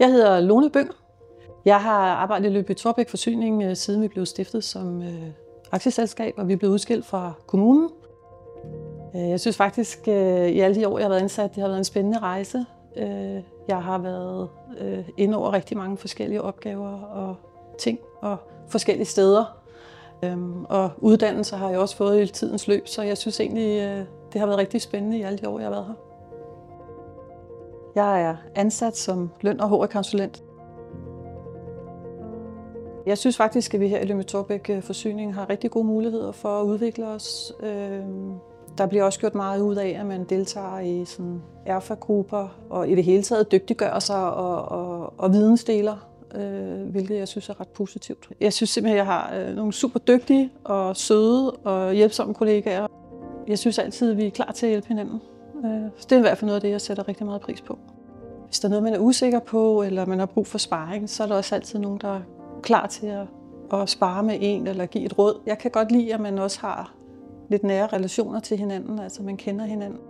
Jeg hedder Lone Bønger. Jeg har arbejdet i Lyngby-Taarbæk Forsyning, siden vi blev stiftet som aktieselskab, og vi blev udskilt fra kommunen. Jeg synes faktisk, i alle de år, jeg har været ansat, det har været en spændende rejse. Jeg har været inde over rigtig mange forskellige opgaver og ting og forskellige steder. Og uddannelser har jeg også fået i tidens løb, så jeg synes egentlig, det har været rigtig spændende i alle de år, jeg har været her. Jeg er ansat som løn- og HR-konsulent. Jeg synes faktisk, at vi her i Lyngby-Taarbæk Forsyning har rigtig gode muligheder for at udvikle os. Der bliver også gjort meget ud af, at man deltager i sådan erfagrupper og i det hele taget dygtiggør sig og vidensdeler, hvilket jeg synes er ret positivt. Jeg synes simpelthen, at jeg har nogle super dygtige og søde og hjælpsomme kollegaer. Jeg synes altid, at vi er klar til at hjælpe hinanden. Så det er i hvert fald noget af det, jeg sætter rigtig meget pris på. Hvis der er noget, man er usikker på, eller man har brug for sparring, så er der også altid nogen, der er klar til at spare med en eller give et råd. Jeg kan godt lide, at man også har lidt nære relationer til hinanden, altså man kender hinanden.